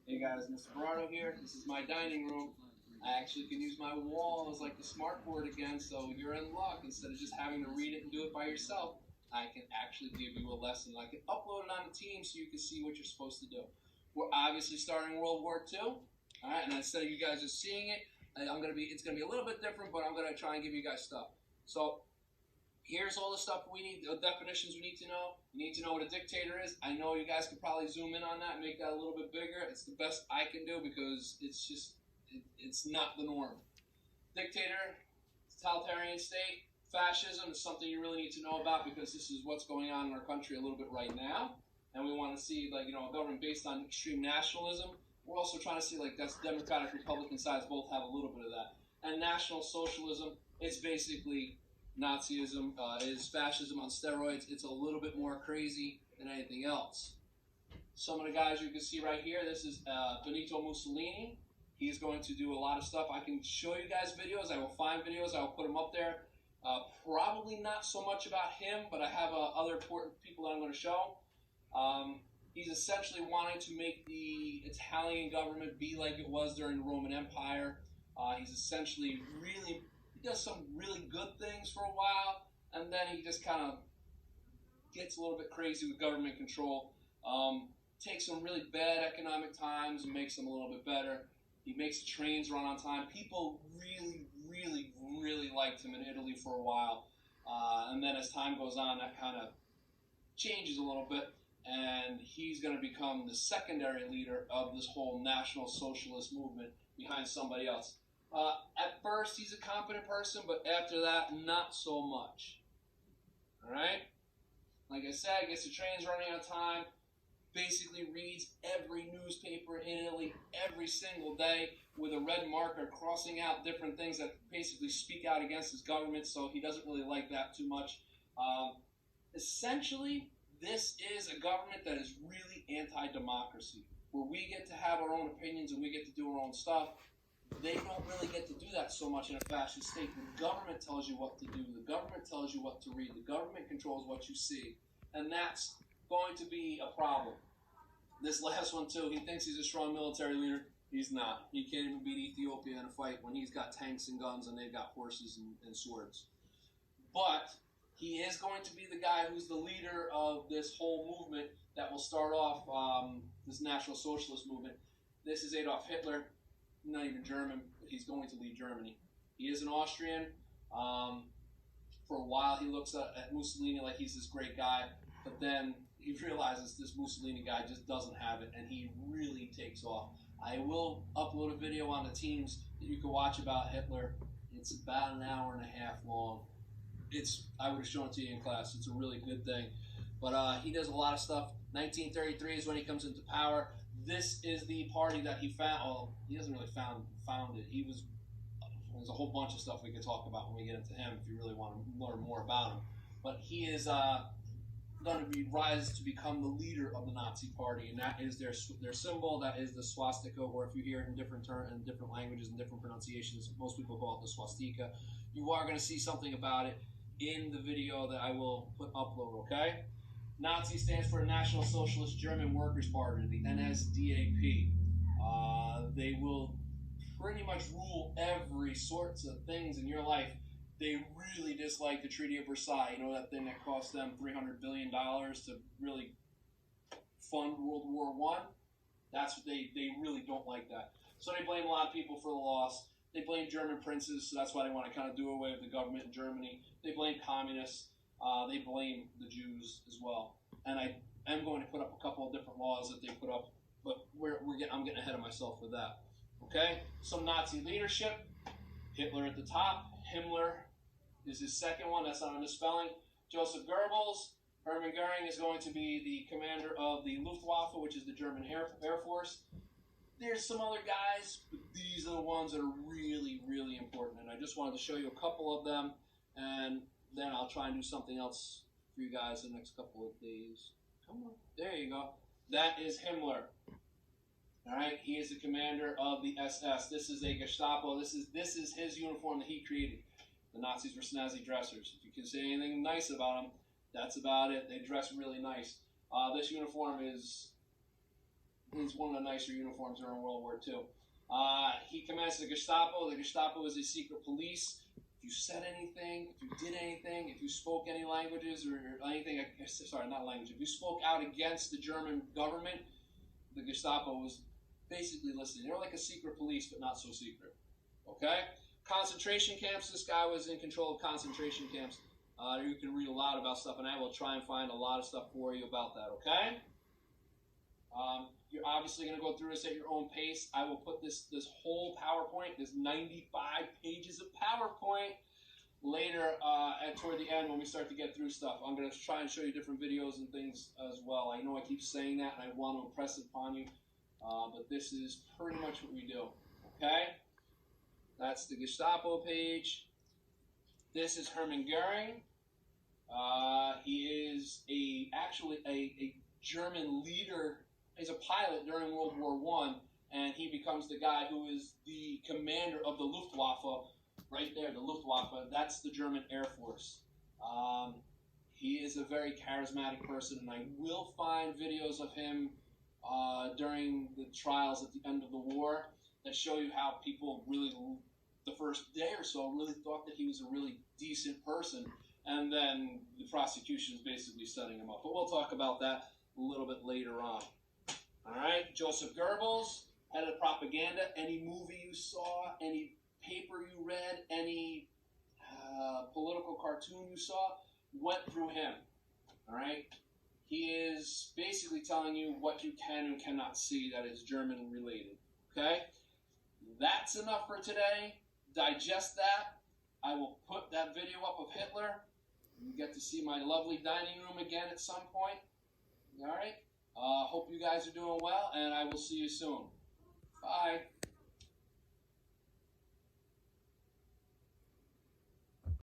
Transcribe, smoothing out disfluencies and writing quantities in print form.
Hey guys, Mr.Berardo here. This is my dining room. I actually can use my wall as like the smart board again, so you're in luck. Instead of just having to read it and do it by yourself, I can actually give you a lesson. I can upload it on the team so you can see what you're supposed to do. We're obviously starting World War II. Alright, and instead of you guys just seeing it, it's gonna be a little bit different, but I'm gonna try and give you guys stuff. So here's all the stuff we need, the definitions we need to know. You need to know what a dictator is. I know you guys could probably zoom in on that and make that a little bit bigger. It's the best I can do because it's not the norm. Dictator, totalitarian state, fascism is something you really need to know about because this is what's going on in our country a little bit right now. And we want to see, like, a government based on extreme nationalism. We're also trying to see, like, that's Democratic, Republican sides both have a little bit of that. And National Socialism, it's basically Nazism, is fascism on steroids. It's a little bit more crazy than anything else. Some of the guys you can see right here, this is Benito Mussolini. He's going to do a lot of stuff. I can show you guys videos. I will find videos. I will put them up there. Probably not so much about him, but I have other important people that I'm going to show. He's essentially wanting to make the Italian government be like it was during the Roman Empire. He's essentially he does some really good things for a while, and then he just kind of gets a little bit crazy with government control. Takes some really bad economic times and makes them a little bit better. He makes the trains run on time. People really liked him in Italy for a while. And then as time goes on, that kind of changes a little bit. And he's going to become the secondary leader of this whole National Socialist movement behind somebody else. At first, he's a competent person, but after that, not so much. All right? Like I said, gets the trains running on time. Basically reads every newspaper in Italy every single day with a red marker crossing out different things that basically speak out against his government, so he doesn't really like that too much. Essentially, this is a government that is really anti-democracy, where we get to have our own opinions and we get to do our own stuff. They don't really get to do that so much in a fascist state. The government tells you what to do. The government tells you what to read. The government controls what you see. And that's going to be a problem. This last one, too, he thinks he's a strong military leader. He's not. He can't even beat Ethiopia in a fight when he's got tanks and guns and they've got horses and swords. But he is going to be the guy who's the leader of this whole movement that will start off this National Socialist movement. This is Adolf Hitler. Not even German, but he's going to lead Germany. He is an Austrian. For a while, he looks at Mussolini like he's this great guy, but then he realizes this Mussolini guy just doesn't have it, and he really takes off. I will upload a video on the teams that you can watch about Hitler. It's about an hour and a half long. I would have shown it to you in class. It's a really good thing. But he does a lot of stuff. 1933 is when he comes into power. This is the party that he found. Well, he doesn't really found it. There's a whole bunch of stuff we could talk about when we get into him if you really want to learn more about him. But he is going to rise to become the leader of the Nazi Party, and that is their symbol. That is the swastika, or if you hear it in different languages and different pronunciations, most people call it the swastika. You are going to see something about it in the video that I will upload. Okay. Nazi stands for National Socialist German Workers' Party, the NSDAP. They will pretty much rule every sorts of things in your life. They really dislike the Treaty of Versailles. You know, that thing that cost them $300 billion to really fund World War I? That's what they really don't like that. So they blame a lot of people for the loss. They blame German princes, so that's why they want to kind of do away with the government in Germany. They blame communists. They blame the Jews as well. And I am going to put up a couple of different laws that they put up, but I'm getting ahead of myself with that. Okay? Some Nazi leadership. Hitler at the top. Himmler is his second one. That's not a misspelling. Joseph Goebbels. Hermann Goering is going to be the commander of the Luftwaffe, which is the German Air Force. There's some other guys, but these are the ones that are really important. And I just wanted to show you a couple of them, and then I'll try and do something else for you guys in the next couple of days. Come on. There you go. That is Himmler. All right. He is the commander of the SS. This is a Gestapo. This is his uniform that he created. The Nazis were snazzy dressers. If you can say anything nice about them, that's about it. They dress really nice. This uniform is is one of the nicer uniforms during World War II. He commenced the Gestapo. The Gestapo is a secret police. If you said anything, if you did anything, if you spoke any languages or anything, sorry, not language, if you spoke out against the German government, the Gestapo was basically listening. They were like a secret police, but not so secret. Okay? Concentration camps. This guy was in control of concentration camps. You can read a lot about stuff, and I will try and find a lot of stuff for you about that, okay? You're obviously going to go through this at your own pace. I will put this whole PowerPoint, this 95 pages of PowerPoint, later toward the end when we start to get through stuff. I'm going to try and show you different videos and things as well. I know I keep saying that, and I want to impress it upon you, but this is pretty much what we do, okay? That's the Gestapo page. This is Hermann Goering. He is actually a German leader. He's a pilot during World War I, and he becomes the guy who is the commander of the Luftwaffe. Right there, the Luftwaffe. That's the German Air Force. He is a very charismatic person, and I will find videos of him during the trials at the end of the war that show you how people really, the first day or so, really thought that he was a really decent person, and then the prosecution is basically setting him up. But we'll talk about that a little bit later on. All right, Joseph Goebbels, head of propaganda. Any movie you saw, any paper you read, any political cartoon you saw, went through him. All right, he is basically telling you what you can and cannot see that is German related. Okay, that's enough for today. Digest that. I will put that video up of Hitler. You get to see my lovely dining room again at some point. All right. Hope you guys are doing well, and I will see you soon. Bye.